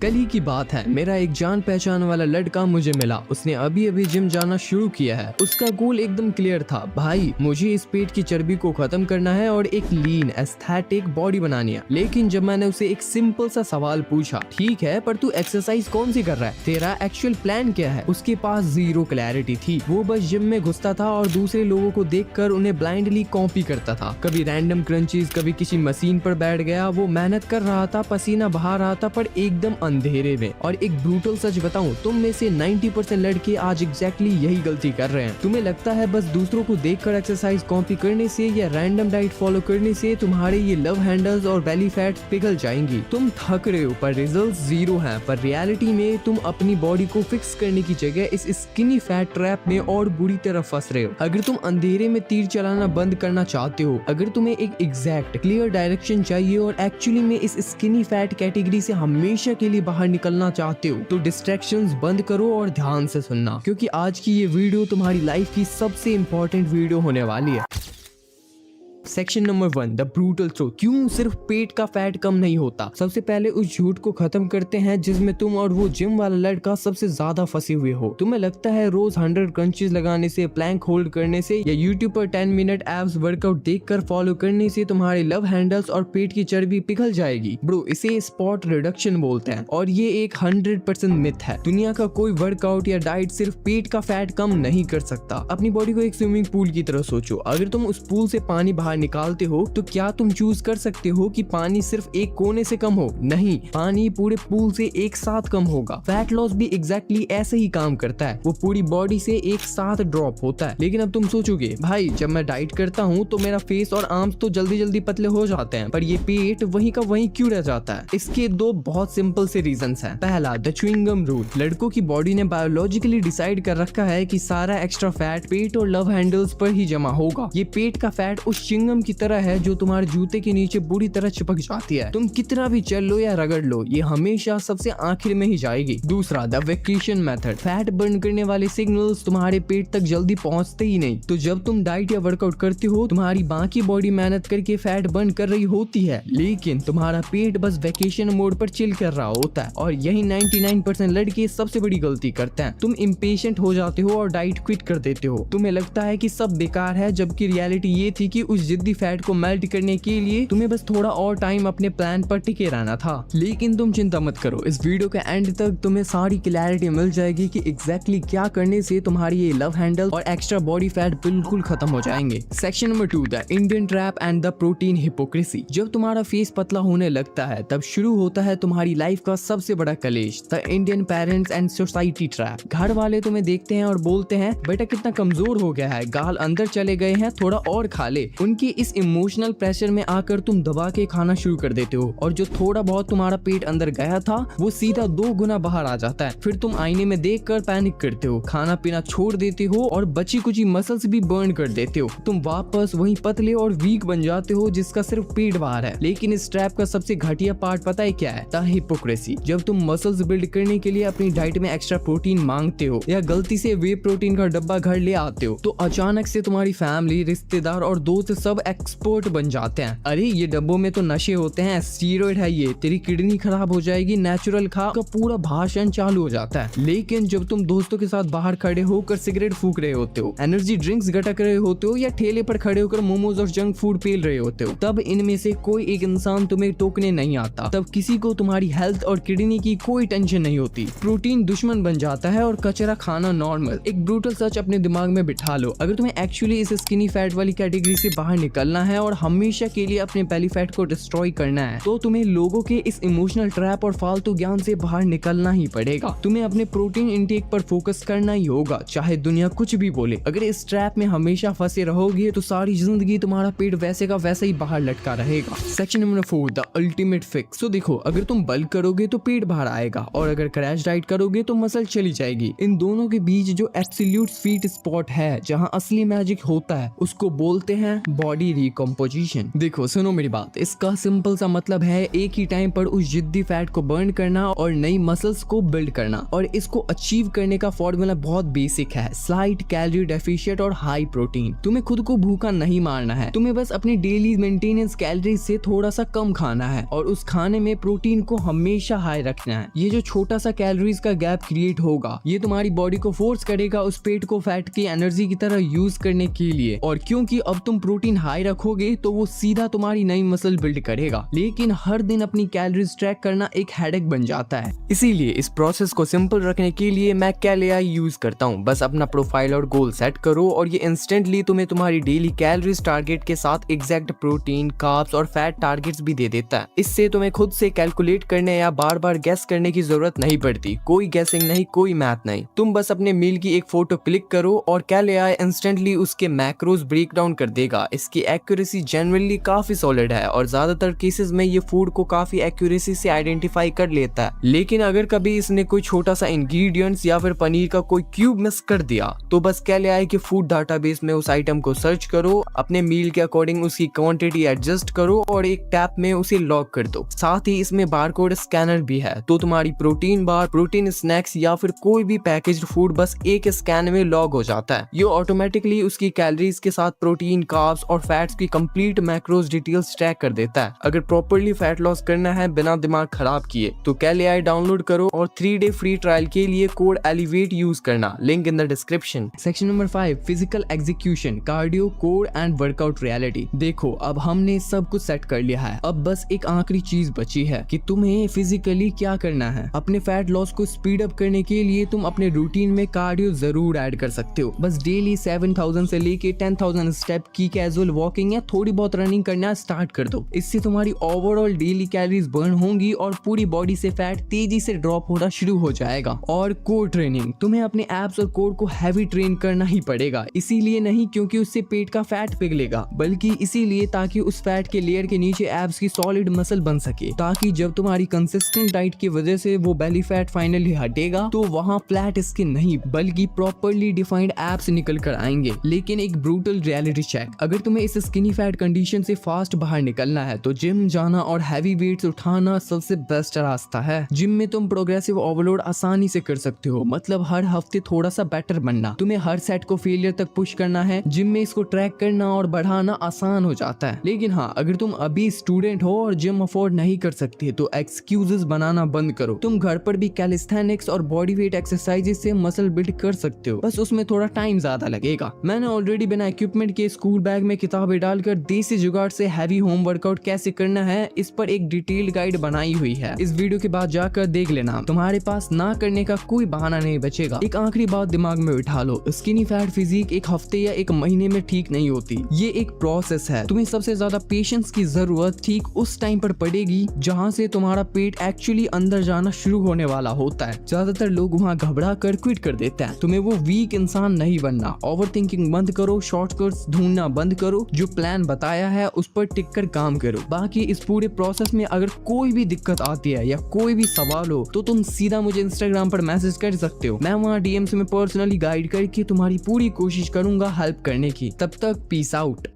कल ही की बात है, मेरा एक जान पहचान वाला लड़का मुझे मिला। उसने अभी अभी जिम जाना शुरू किया है। उसका गोल एकदम क्लियर था, भाई मुझे इस पेट की चर्बी को खत्म करना है और एक लीन एस्थेटिक बॉडी बनानी है। लेकिन जब मैंने उसे एक सिंपल सा सवाल पूछा, ठीक है पर तू एक्सरसाइज कौन सी कर रहा है, तेरा एक्चुअल प्लान क्या है, उसके पास जीरो क्लैरिटी थी। वो बस जिम में घुसता था और दूसरे लोगों को देखकर उन्हें ब्लाइंडली कॉपी करता था। कभी रैंडम क्रंचेस, कभी किसी मशीन पर बैठ गया। वो मेहनत कर रहा था, पसीना बहा रहा था, पर एकदम अंधेरे में। और एक ब्रूटल सच बताऊं, तुम में से 90% लड़के आज एग्जैक्टली यही गलती कर रहे हैं। तुम्हें लगता है बस दूसरों को देखकर एक्सरसाइज कॉपी करने से या रैंडम डाइट फॉलो करने से तुम्हारे ये लव हैंडल्स और बेली फैट पिघल जाएंगी। तुम थक रहे हो पर रिजल्ट जीरो है। पर रियलिटी में तुम अपनी बॉडी को फिक्स करने की जगह इस स्किनी फैट ट्रैप में और बुरी तरह फंस रहे हो। अगर तुम अंधेरे में तीर चलाना बंद करना चाहते हो, अगर तुम्हें एक एग्जैक्ट क्लियर डायरेक्शन चाहिए और एक्चुअली में इस स्किनी फैट कैटेगरी से हमेशा के लिए बाहर निकलना चाहते हो, तो डिस्ट्रैक्शंस बंद करो और ध्यान से सुनना, क्योंकि आज की ये वीडियो तुम्हारी लाइफ की सबसे इंपॉर्टेंट वीडियो होने वाली है। Section number 1, the brutal truth. क्यों सिर्फ पेट का फैट कम नहीं होता। सबसे पहले उस झूठ को खत्म करते हैं जिसमें तुम और वो जिम वाला लड़का सबसे ज्यादा फंसे हुए हो। तुम्हें लगता है रोज 100 क्रंचेस लगाने से, प्लैंक होल्ड करने से या यूट्यूब पर 10 मिनट एब्स वर्कआउट देखकर फॉलो करने से तुम्हारे लव हैंडल्स और पेट की चर्बी पिघल जाएगी। ब्रो, इसे स्पॉट रिडक्शन बोलते हैं और ये एक 100% मिथ है। दुनिया का कोई वर्कआउट या डाइट सिर्फ पेट का फैट कम नहीं कर सकता। अपनी बॉडी को एक स्विमिंग पूल की तरह सोचो। अगर तुम उस पूल से पानी बाहर निकालते हो तो क्या तुम चूज कर सकते हो कि पानी सिर्फ एक कोने से कम हो? नहीं, पानी पूरे पूल से एक साथ कम होगा। फैट लॉस भी एग्जैक्टली ऐसे ही काम करता है, वो पूरी बॉडी से एक साथ ड्रॉप होता है। लेकिन अब तुम सोचोगे, भाई जब मैं डाइट करता हूँ तो मेरा फेस और आर्म्स तो जल्दी जल्दी पतले हो जाते हैं, पर ये पेट वहीं का वहीं क्यों रह जाता है? इसके दो बहुत सिंपल से रीजंस हैं। पहला, द च्युइंगम रूल। लड़कों की बॉडी ने बायोलॉजिकली डिसाइड कर रखा है कि सारा एक्स्ट्रा फैट पेट और लव हैंडल्स पर ही जमा होगा। ये पेट का फैट उस च्युइंगम की तरह है जो तुम्हारे जूते के नीचे बुरी तरह चिपक जाती है। तुम कितना भी चल लो या रगड़ लो, ये हमेशा सबसे आखिर में ही जाएगी। दूसरा, the vacation method. Fat burn करने वाले सिग्नल्स तुम्हारे पेट तक जल्दी पहुंचते ही नहीं। तो जब तुम डाइट या वर्कआउट करते हो, तुम्हारी बाकी बॉडी मेहनत करके फैट बर्न कर रही होती है, लेकिन तुम्हारा पेट बस वेकेशन मोड पर चिल कर रहा होता है। और यही 99% लड़के सबसे बड़ी गलती करते हैं। तुम इम्पेशेंट हो जाते हो और डाइट क्विट कर देते हो। तुम्हें लगता है कि सब बेकार है, जबकि रियलिटी ये थी कि उस जिद्दी फैट को मेल्ट करने के लिए तुम्हें बस थोड़ा और टाइम अपने प्लान पर टिके रहना था। लेकिन तुम चिंता मत करो, इस वीडियो के एंड तक तुम्हें सारी क्लैरिटी मिल जाएगी कि एग्जैक्टली क्या करने से तुम्हारी ये लव हैंडल और एक्स्ट्रा बॉडी फैट बिल्कुल खत्म हो जाएंगे। Section number 2, the Indian trap and the protein hypocrisy. जब तुम्हारा फेस पतला होने लगता है, तब शुरू होता है तुम्हारी लाइफ का सबसे बड़ा कलेश, the Indian parents and society trap. घर वाले तुम्हें देखते हैं और बोलते हैं, बेटा कितना कमजोर हो गया है, गाल अंदर चले गए हैं, थोड़ा और खा ले। उनकी इस इमोशनल प्रेशर में आकर तुम दबा के खाना शुरू कर देते हो और जो थोड़ा बहुत तुम्हारा पेट अंदर गया था वो सीधा 2 गुना बाहर आ जाता है। फिर तुम आईने में देखकर पैनिक करते हो, खाना पीना छोड़ देते हो और बची कुची मसल्स भी बर्न कर देते हो। तुम वापस वही पतले और वीक बन जाते हो जिसका सिर्फ पेट बाहर है। लेकिन इस ट्रैप का सबसे घटिया पार्ट पता है क्या है? The hypocrisy. जब तुम मसल्स बिल्ड करने के लिए अपनी डाइट में एक्स्ट्रा प्रोटीन मांगते हो या गलती से वे प्रोटीन का डब्बा घर ले आते हो, तो अचानक से तुम्हारी फैमिली, रिश्तेदार और दोस्त सब एक्सपर्ट बन जाते हैं। अरे ये डब्बों में तो नशे होते हैं, स्टीरॉइड है ये, तेरी किडनी खराब हो जाएगी, नेचुरल खा का पूरा भाषण चालू हो जाता है। लेकिन जब तुम दोस्तों के साथ बाहर खड़े होकर सिगरेट फूक रहे होते हो, एनर्जी ड्रिंक्स गटक रहे होते हो या ठेले पर खड़े होकर मोमोज और जंक फूड पेल रहे होते हो, तब इनमें से कोई एक इंसान तुम्हें टोकने नहीं आता। तब किसी को तुम्हारी हेल्थ और किडनी की कोई टेंशन नहीं होती। प्रोटीन दुश्मन बन जाता है और कचरा खाना नॉर्मल। एक ब्रूटल सच अपने दिमाग में बिठा लो, अगर तुम्हें एक्चुअली इस स्किनी फैट वाली कैटेगरी से बाहर निकलना है और हमेशा के लिए अपने बेली फैट को डिस्ट्रॉय करना है, तो तुम्हें लोगों के इस इमोशनल ट्रैप और फालतू ज्ञान से बाहर निकलना ही पड़ेगा। तुम्हें अपने प्रोटीन इंटेक पर फोकस करना ही होगा, चाहे दुनिया कुछ भी बोले। अगर इस ट्रैप में हमेशा फंसे रहोगे तो सारी जिंदगी तुम्हारा पेट वैसे का वैसे ही बाहर लटका रहेगा। Section number 4, the ultimate fix. तो देखो, अगर तुम बल्क करोगे तो पेट बाहर आएगा और अगर क्रैश डाइट करोगे तो मसल चली जाएगी। इन दोनों के बीच जो एब्सोल्यूट स्वीट स्पॉट है, जहाँ असली मैजिक होता है, उसको बोलते हैं बॉडी रिकम्पोजिशन। देखो सुनो मेरी बात, इसका सिंपल सा मतलब है एक ही टाइम पर उस जिद्दी फैट को बर्न करना और नई मसल्स को बिल्ड करना। और इसको अचीव करने का फॉर्मूला बहुत बेसिक है, स्लाइट कैलोरी डेफिशिएंट और हाई प्रोटीन। तुम्हें खुद को भूखा नहीं मारना है, तुम्हें बस अपनी डेली मेंटेनेंस कैलोरी से थोड़ा सा कम खाना है और उस खाने में प्रोटीन को हमेशा हाई रखना है। ये जो छोटा सा कैलोरीज का गैप क्रिएट होगा, ये तुम्हारी बॉडी को फोर्स करेगा उस पेट को फैट की एनर्जी की तरह यूज करने के लिए। और क्योंकि अब तुम प्रोटीन हाई रखोगे तो वो सीधा तुम्हारी नई मसल बिल्ड करेगा। लेकिन हर दिन अपनी कैलोरीज ट्रैक करना एक हेडेक बन जाता है। इसीलिए इस प्रोसेस को सिंपल रखने के लिए मैं कैल.एआई यूज करता हूँ। बस अपना प्रोफाइल और गोल सेट करो और ये इंस्टेंटली तुम्हें तुम्हारी डेली कैलोरीज टारगेट के साथ एग्जैक्ट प्रोटीन, कार्ब्स और फैट टारगेट्स भी दे देता है। इससे तुम्हें खुद से कैलकुलेट करने या बार बार गेस करने की जरूरत नहीं पड़ती। कोई गेसिंग नहीं, कोई मैथ नहीं। तुम बस अपने मील की एक फोटो क्लिक करो और कैल.एआई इंस्टेंटली उसके मैक्रोज ब्रेक डाउन कर देगा। इसकी एक्यूरेसी जनरली काफी सॉलिड है और ज्यादातर केसेस में ये फूड को काफी एक्यूरेसी से आइडेंटिफाई कर लेता है। लेकिन अगर कभी इसने कोई छोटा सा इंग्रेडिएंट्स या फिर पनीर का कोई क्यूब मिस कर दिया तो बस कैल.एआई के फूड डाटाबेस में उस आइटम को सर्च करो, अपने मील के अकॉर्डिंग उसकी क्वांटिटी एडजस्ट करो और एक टैप में उसे लॉक कर दो। साथ ही इसमें बारकोड स्कैनर भी है, तो तुम्हारी प्रोटीन बार, प्रोटीन स्नैक्स या फिर कोई भी पैकेज्ड फूड बस एक स्कैन में लॉग हो जाता है। ये ऑटोमेटिकली उसकी कैलोरीज के साथ प्रोटीन, कार्ब्स और फैट्स की कंप्लीट मैक्रोज डिटेल्स ट्रैक कर देता है। अगर प्रॉपर्ली फैट लॉस करना है बिना दिमाग खराब किए तो कैल.एआई डाउनलोड करो और 3 डे फ्री ट्रायल के लिए कोड एलिवेट यूज करना, link in the description. Section number 5, physical execution, cardio, core and workout reality. देखो अब हमने सब कुछ सेट कर लिया है, अब बस एक आखिरी चीज बची है कि तुम्हें फिजिकली क्या करना है। अपने फैट लॉस को स्पीड अप करने के लिए तुम अपने रूटीन में कार्डियो जरूर ऐड कर सकते हो। बस डेली 7000 से लेके 10,000 स्टेप की कैजुअल वॉकिंग या थोड़ी बहुत रनिंग करना स्टार्ट कर दो। इससे तुम्हारी ओवरऑल डेली कैलोरीज बर्न होंगी और पूरी बॉडी से फैट तेजी से ड्रॉप होना शुरू हो जाएगा। और कोर ट्रेनिंग, तुम्हें अपने एब्स और कोर को हैवी ट्रेन करना ही पड़ेगा। इसीलिए नहीं क्योंकि उससे पेट का फैट पिघलेगा, बल्कि इसीलिए ताकि उस फैट के लेयर के नीचे एब्स की सॉलिड मसल बन सके, ताकि जब तुम्हारी कंसिस्टेंट डाइट की वजह से वो बेली फैट फाइनली हटेगा तो वहाँ फ्लैट स्किन नहीं बल्कि प्रॉपर्ली डिफाइंड एब्स निकल कर आएंगे। लेकिन एक ब्रूटल रियलिटी चेक, अगर तुम्हें इस स्किनी फैट कंडीशन से फास्ट बाहर निकलना है तो जिम जाना और हैवी वेट्स उठाना सबसे बेस्ट रास्ता है। जिम में तुम प्रोग्रेसिव ओवरलोड आसानी से कर सकते हो, मतलब हर हफ्ते थोड़ा सा बेटर बनना। तुम्हें हर सेट को फेलियर तक पुश करना है, जिम में इसको ट्रैक करना और बढ़ाना आसान हो जाता है। लेकिन हाँ, अगर तुम अभी स्टूडेंट हो और जिम अफोर्ड नहीं कर सकते तो एक्सक्यूजेस बनाना बंद करो। तुम घर पर भी कैलिस्थेनिक्स और बॉडी वेट एक्सरसाइजेस से मसल बिल्ड कर सकते हो, बस उसमें थोड़ा टाइम ज्यादा लगेगा। मैंने ऑलरेडी बिना इक्विपमेंट के स्कूल बैग में किताबें डालकर देसी जुगाड़ से हैवी होम वर्कआउट कैसे करना है इस पर एक डिटेल्ड गाइड बनाई हुई है। इस वीडियो के बाद जाकर देख लेना, तुम्हारे पास ना करने का कोई बहाना नहीं बचेगा। एक आखिरी बात दिमाग में बिठा लो, स्किनी फैट फिजिक एक हफ्ते या एक महीने में ठीक नहीं होती। ये एक प्रोसेस है। तुम्हें सबसे ज्यादा पेशेंस की जरूरत ठीक उस टाइम पर पड़ेगी जहाँ से तुम्हारा पेट एक्चुअली अंदर जाना शुरू होने वाला होता है। ज्यादातर लोग वहाँ घबरा कर क्विट कर देते हैं। तुम्हें वो वीक इंसान नहीं बनना। ओवर थिंकिंग बंद करो, शॉर्टकट्स ढूंढना बंद करो, जो प्लान बताया है उस पर टिक कर काम करो। बाकी इस पूरे प्रोसेस में अगर कोई भी दिक्कत आती है या कोई भी सवाल हो तो तुम सीधा मुझे इंस्टाग्राम पर मैसेज कर सकते हो। मैं वहाँ डीएम्स में पर्सनली गाइड करके तुम्हारी पूरी कोशिश करूंगा हेल्प करने की। तब तक पीस आउट।